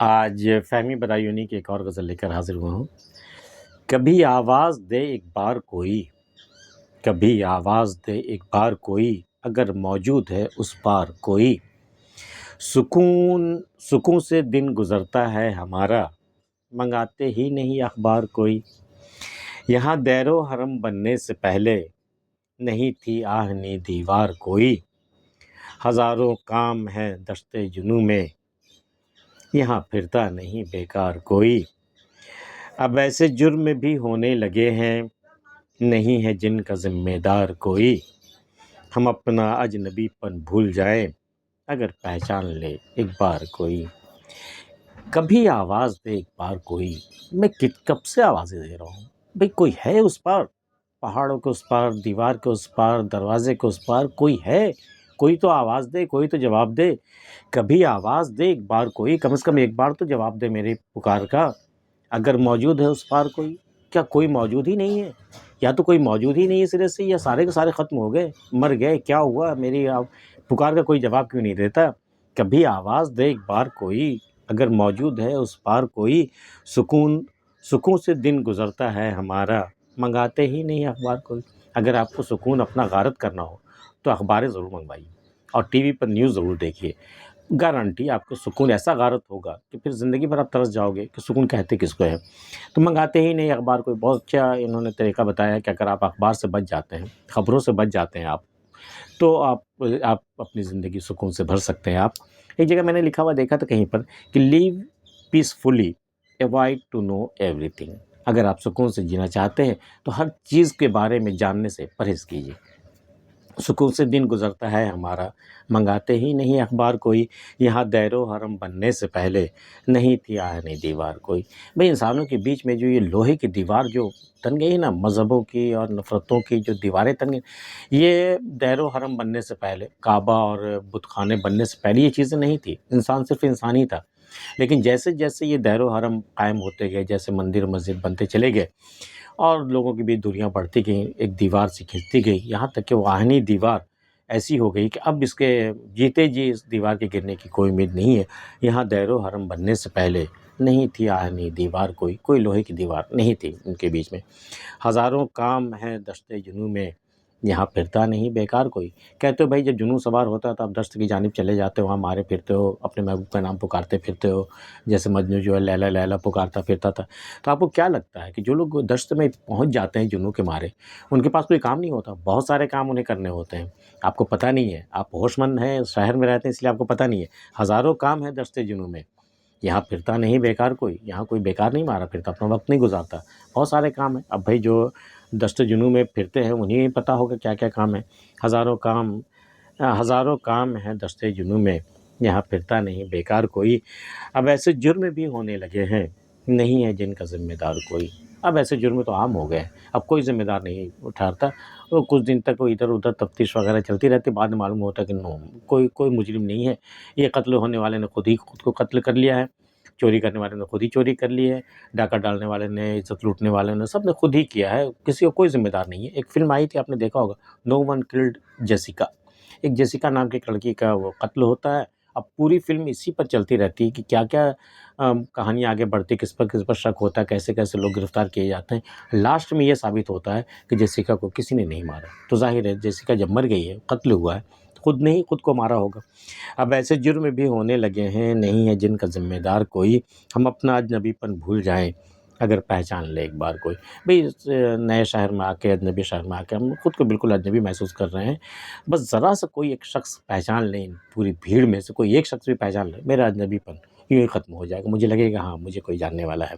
آج فہمی بدایونی کی ایک اور غزل لے کر حاضر ہوا ہوں۔ کبھی آواز دے ایک بار کوئی، کبھی آواز دے ایک بار کوئی، اگر موجود ہے اس پار کوئی۔ سکون سے دن گزرتا ہے ہمارا، منگاتے ہی نہیں اخبار کوئی۔ یہاں دیر و حرم بننے سے پہلے نہیں تھی آہنی دیوار کوئی۔ ہزاروں کام ہے دشت جنوں میں، یہاں پھرتا نہیں بیکار کوئی۔ اب ایسے جرم بھی ہونے لگے ہیں، نہیں ہے جن کا ذمہ دار کوئی۔ ہم اپنا اجنبی پن بھول جائیں، اگر پہچان لے ایک بار کوئی۔ کبھی آواز دے ایک بار کوئی، میں کب سے آوازیں دے رہا ہوں بھئی، کوئی ہے اس پار، پہاڑوں کے اس پار، دیوار کے اس پار، دروازے کے اس پار کوئی ہے، کوئی تو آواز دے، کوئی تو جواب دے۔ کبھی آواز دے ایک بار کوئی، کم از کم ایک بار تو جواب دے میری پکار کا، اگر موجود ہے اس پار کوئی۔ کیا کوئی موجود ہی نہیں ہے؟ یا تو کوئی موجود ہی نہیں ہے سرے سے، یا سارے کے سارے ختم ہو گئے، مر گئے، کیا ہوا؟ میری پکار کا کوئی جواب کیوں نہیں دیتا؟ کبھی آواز دے ایک بار کوئی، اگر موجود ہے اس پار کوئی۔ سکون سے دن گزرتا ہے ہمارا، منگاتے ہی نہیں اخبار کوئی۔ اگر آپ کو سکون اپنا غارت کرنا ہو تو اخباریں ضرور منگوائیے اور ٹی وی پر نیوز ضرور دیکھیے، گارنٹی آپ کو سکون ایسا غارت ہوگا کہ پھر زندگی بھر آپ ترس جاؤ گے کہ سکون کہتے کس کو ہے۔ تو منگاتے ہی نہیں اخبار کوئی۔ بہت اچھا انہوں نے طریقہ بتایا کہ اگر آپ اخبار سے بچ جاتے ہیں، خبروں سے بچ جاتے ہیں آپ، تو آپ اپنی زندگی سکون سے بھر سکتے ہیں۔ آپ ایک جگہ میں نے لکھا ہوا دیکھا تھا کہیں پر کہ live peacefully, avoid to know ایوری تھنگ۔ اگر آپ سکون سے جینا چاہتے ہیں تو ہر چیز کے بارے میں جاننے سے پرہیز کیجیے۔ سکون سے دن گزرتا ہے ہمارا، منگاتے ہی نہیں اخبار کوئی۔ یہاں دیر و حرم بننے سے پہلے نہیں تھی آہنی دیوار کوئی۔ بھئی، انسانوں کے بیچ میں جو یہ لوہے کی دیوار جو تن گئی نا، مذہبوں کی اور نفرتوں کی جو دیواریں تن گئی، یہ دیر و حرم بننے سے پہلے، کعبہ اور بت خانے بننے سے پہلے یہ چیزیں نہیں تھی۔ انسان صرف انسان ہی تھا، لیکن جیسے جیسے یہ دیر و حرم قائم ہوتے گئے، جیسے مندر مسجد بنتے چلے گئے اور لوگوں کی بھی دوریاں بڑھتی گئیں، ایک دیوار سی کھنچتی گئی، یہاں تک کہ وہ آہنی دیوار ایسی ہو گئی کہ اب اس کے جیتے جی اس دیوار کے گرنے کی کوئی امید نہیں ہے۔ یہاں دیر و حرم بننے سے پہلے نہیں تھی آہنی دیوار کوئی لوہے کی دیوار نہیں تھی ان کے بیچ میں۔ ہزاروں کام ہیں دشت جنوں میں، یہاں پھرتا نہیں بیکار کوئی۔ کہتے ہو بھائی، جب جنوں سوار ہوتا ہے تو آپ دشت کی جانب چلے جاتے ہو، وہاں مارے پھرتے ہو، اپنے محبوب کا نام پکارتے پھرتے ہو، جیسے مجنوں جو ہے لیلا لیلا پکارتا پھرتا تھا۔ تو آپ کو کیا لگتا ہے کہ جو لوگ دشت میں پہنچ جاتے ہیں جنوں کے مارے، ان کے پاس کوئی کام نہیں ہوتا؟ بہت سارے کام انہیں کرنے ہوتے ہیں، آپ کو پتہ نہیں ہے۔ آپ ہوش مند ہیں، شہر میں رہتے ہیں، اس لیے آپ کو پتہ نہیں ہے۔ ہزاروں کام ہیں دشت جنوں میں، یہاں پھرتا نہیں بیکار کوئی۔ یہاں کوئی بیکار نہیں مارا پھرتا، اپنا وقت نہیں گزارتا، بہت سارے کام ہیں۔ اب بھائی، جو دشت جنوں میں پھرتے ہیں انہیں پتہ ہوگا کیا کیا کام ہے۔ ہزاروں کام ہیں دشت جنوں میں، یہاں پھرتا نہیں بیکار کوئی۔ اب ایسے جرم بھی ہونے لگے ہیں، نہیں ہے جن کا ذمہ دار کوئی۔ اب ایسے جرم تو عام ہو گئے ہیں، اب کوئی ذمہ دار نہیں اٹھاتا۔ وہ کچھ دن تک وہ ادھر ادھر تفتیش وغیرہ چلتی رہتی، بعد میں معلوم ہوتا ہے کہ نو، کوئی مجرم نہیں ہے، یہ قتل ہونے والے نے خود کو قتل کر لیا ہے، چوری کرنے والے نے خود ہی چوری کر لی ہے، ڈاکہ ڈالنے والے نے، عزت لوٹنے والے نے، سب نے خود ہی کیا ہے، کسی کو کوئی ذمہ دار نہیں ہے۔ ایک فلم آئی تھی، آپ نے دیکھا ہوگا، نو ون کلڈ جیسیکا۔ ایک جیسیکا نام کی ایک لڑکی کا وہ قتل ہوتا ہے۔ اب پوری فلم اسی پر چلتی رہتی ہے کہ کیا کیا کہانی آگے بڑھتی، کس پر شک ہوتا ہے، کیسے کیسے لوگ گرفتار کیے جاتے ہیں۔ لاسٹ میں یہ ثابت ہوتا ہے کہ جیسیکا کو کسی نے نہیں مارا۔ تو ظاہر ہے جیسیکا جب مر گئی ہے، قتل ہوا ہے، خود نے ہی خود کو مارا ہوگا۔ اب ایسے جرم بھی ہونے لگے ہیں، نہیں ہے جن کا ذمہ دار کوئی۔ ہم اپنا اجنبی پن بھول جائیں، اگر پہچان لے ایک بار کوئی۔ بھئی، نئے شہر میں آ کے، اجنبی شہر میں آ کے ہم خود کو بالکل اجنبی محسوس کر رہے ہیں۔ بس ذرا سا کوئی ایک شخص پہچان لیں، پوری بھیڑ میں سے کوئی ایک شخص بھی پہچان لے، میرا اجنبی پن یوں ہی ختم ہو جائے گا، مجھے لگے گا ہاں مجھے کوئی جاننے والا ہے۔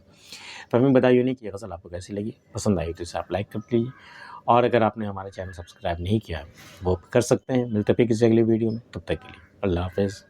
فہمی بدایونی کی یہ غزل آپ کو کیسی لگی؟ پسند آئی تو اسے آپ لائک کر لیجیے، اور اگر آپ نے ہمارے چینل سبسکرائب نہیں کیا ہے وہ کر سکتے ہیں۔ ملتے ہیں کسی اگلی ویڈیو میں، تب تک کے لیے اللہ حافظ۔